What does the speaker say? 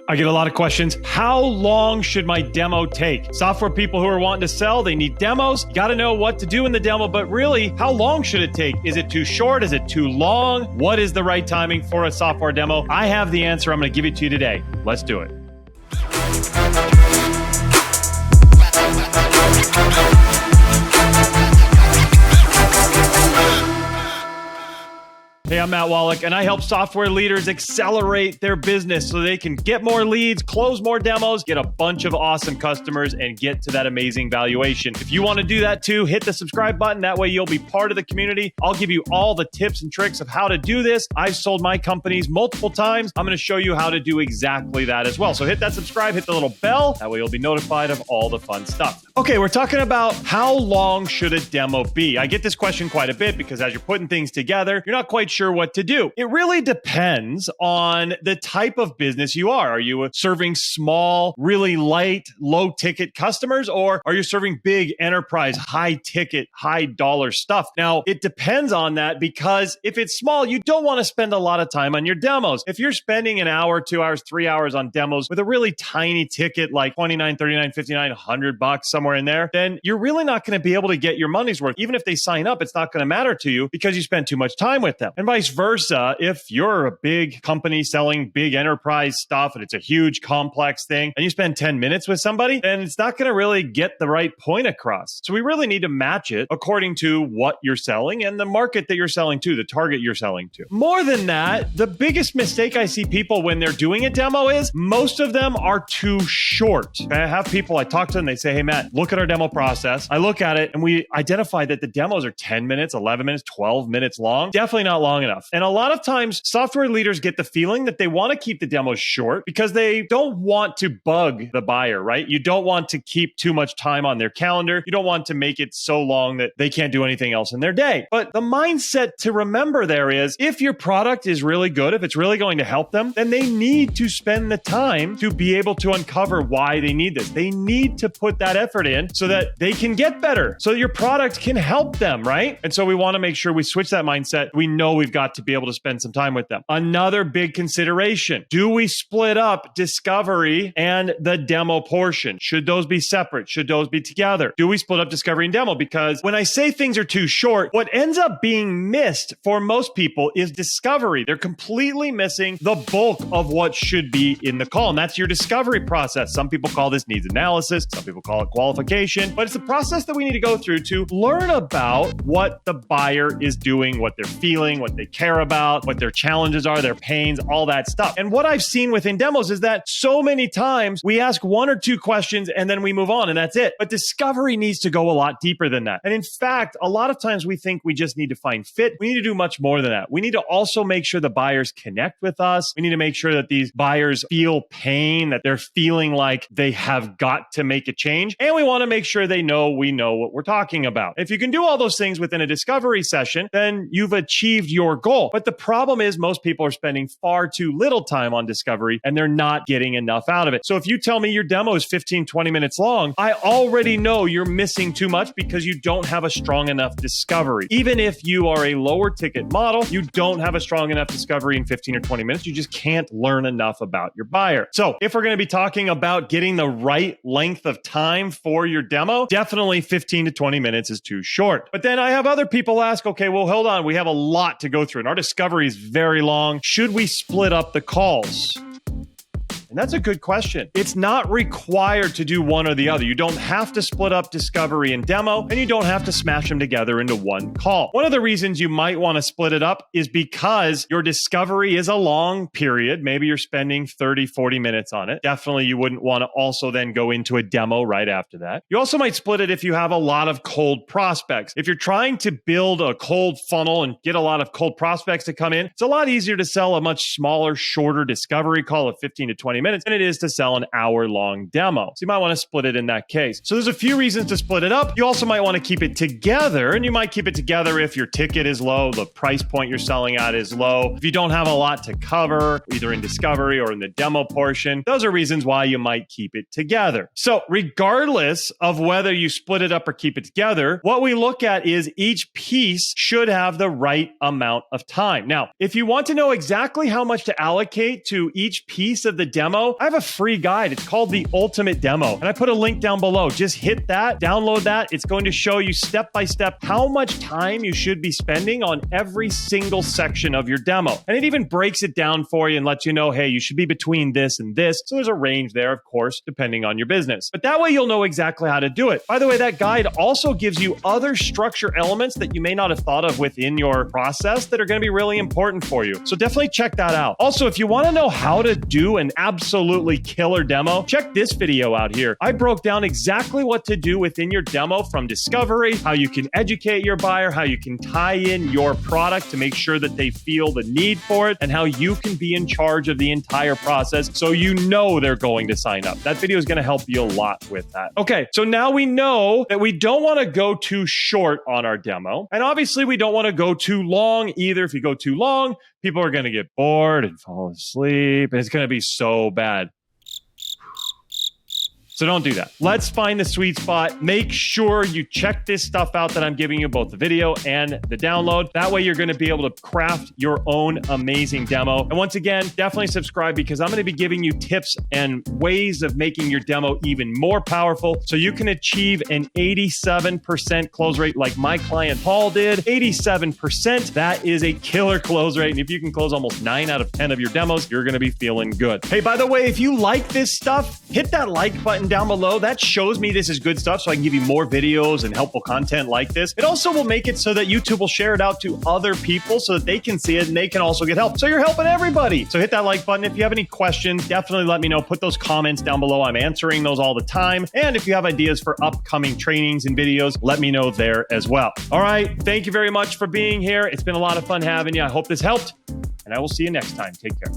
I get a lot of questions. How long should my demo take? Software people who are wanting to sell, they need demos. You got to know what to do in the demo, but really, how long should it take? Is it too short? Is it too long? What is the right timing for a software demo? I have the answer. I'm going to give it to you today. Let's do it. Hey, I'm Matt Wallach, and I help software leaders accelerate their business so they can get more leads, close more demos, get a bunch of awesome customers, and get to that amazing valuation. If you want to do that too, hit the subscribe button. That way you'll be part of the community. I'll give you all the tips and tricks of how to do this. I've sold my companies multiple times. I'm going to show you how to do exactly that as well. So hit that subscribe, hit the little bell. That way you'll be notified of all the fun stuff. Okay, we're talking about how long should a demo be? I get this question quite a bit because as you're putting things together, you're not quite sure what to do. It really depends on the type of business you are. Are you serving small, really light, low ticket customers, or are you serving big enterprise, high ticket, high dollar stuff? Now, it depends on that because if it's small, you don't want to spend a lot of time on your demos. If you're spending an hour, 2 hours, 3 hours on demos with a really tiny ticket like $29, $39, $59, $100, somewhere in there, then you're really not going to be able to get your money's worth. Even if they sign up, it's not going to matter to you because you spend too much time with them. And vice versa, if you're a big company selling big enterprise stuff and it's a huge complex thing and you spend 10 minutes with somebody, then it's not going to really get the right point across. So we really need to match it according to what you're selling and the market that you're selling to, the target you're selling to. More than that, the biggest mistake I see people when they're doing a demo is most of them are too short. I have people, I talk to them, they say, hey, Matt, look at our demo process. I look at it and we identify that the demos are 10 minutes, 11 minutes, 12 minutes long. Definitely not long enough. And a lot of times software leaders get the feeling that they want to keep the demos short because they don't want to bug the buyer, right? You don't want to keep too much time on their calendar. You don't want to make it so long that they can't do anything else in their day. But the mindset to remember there is if your product is really good, if it's really going to help them, then they need to spend the time to be able to uncover why they need this. They need to put that effort in so that they can get better, so that your product can help them, right? And so we want to make sure we switch that mindset. We know we've got to be able to spend some time with them. Another big consideration, do we split up discovery and the demo portion? Should those be separate? Should those be together? Do we split up discovery and demo? Because when I say things are too short, what ends up being missed for most people is discovery. They're completely missing the bulk of what should be in the call, and that's your discovery process. Some people call this needs analysis. Some people call it qualification, but it's the process that we need to go through to learn about what the buyer is doing, what they're feeling, what they care about, what their challenges are, their pains, all that stuff. And what I've seen within demos is that so many times we ask one or two questions and then we move on and that's it. But discovery needs to go a lot deeper than that. And in fact, a lot of times we think we just need to find fit. We need to do much more than that. We need to also make sure the buyers connect with us. We need to make sure that these buyers feel pain, that they're feeling like they have got to make a change. And we want to make sure they know we know what we're talking about. If you can do all those things within a discovery session, then you've achieved your goal. But the problem is most people are spending far too little time on discovery and they're not getting enough out of it. So if you tell me your demo is 15, 20 minutes long, I already know you're missing too much because you don't have a strong enough discovery. Even if you are a lower ticket model, you don't have a strong enough discovery in 15 or 20 minutes. You just can't learn enough about your buyer. So if we're going to be talking about getting the right length of time for your demo, definitely 15 to 20 minutes is too short. But then I have other people ask, okay, well, hold on. We have a lot to go through and our discovery is very long. Should we split up the calls? And that's a good question. It's not required to do one or the other. You don't have to split up discovery and demo, and you don't have to smash them together into one call. One of the reasons you might want to split it up is because your discovery is a long period. Maybe you're spending 30, 40 minutes on it. Definitely you wouldn't want to also then go into a demo right after that. You also might split it if you have a lot of cold prospects. If you're trying to build a cold funnel and get a lot of cold prospects to come in, it's a lot easier to sell a much smaller, shorter discovery call of 15 to 20 minutes than it is to sell an hour-long demo. So you might want to split it in that case. So there's a few reasons to split it up. You also might want to keep it together, and you might keep it together if your ticket is low, the price point you're selling at is low. If you don't have a lot to cover, either in discovery or in the demo portion, those are reasons why you might keep it together. So regardless of whether you split it up or keep it together, what we look at is each piece should have the right amount of time. Now, if you want to know exactly how much to allocate to each piece of the demo, demo, I have a free guide. It's called the Ultimate Demo. And I put a link down below. Just hit that, download that. It's going to show you step by step how much time you should be spending on every single section of your demo. And it even breaks it down for you and lets you know, hey, you should be between this and this. So there's a range there, of course, depending on your business. But that way you'll know exactly how to do it. By the way, that guide also gives you other structure elements that you may not have thought of within your process that are going to be really important for you. So definitely check that out. Also, if you want to know how to do an absolutely killer demo, check this video out here. I broke down exactly what to do within your demo from discovery, how you can educate your buyer, how you can tie in your product to make sure that they feel the need for it, and how you can be in charge of the entire process so you know they're going to sign up. That video is going to help you a lot with that. Okay, so now we know that we don't want to go too short on our demo, and obviously we don't want to go too long either. If you go too long, people are going to get bored and fall asleep, and it's going to be so bad. So don't do that. Let's find the sweet spot. Make sure you check this stuff out that I'm giving you, both the video and the download. That way you're going to be able to craft your own amazing demo. And once again, definitely subscribe because I'm going to be giving you tips and ways of making your demo even more powerful so you can achieve an 87% close rate like my client Paul did. 87%, that is a killer close rate. And if you can close almost 9 out of 10 of your demos, you're going to be feeling good. Hey, by the way, if you like this stuff, hit that like button down below. That shows me this is good stuff so I can give you more videos and helpful content like this. It also will make it so that YouTube will share it out to other people so that they can see it and they can also get help. So you're helping everybody. So hit that like button. If you have any questions, definitely let me know. Put those comments down below. I'm answering those all the time. And if you have ideas for upcoming trainings and videos, let me know there as well. All right. Thank you very much for being here. It's been a lot of fun having you. I hope this helped, and I will see you next time. Take care.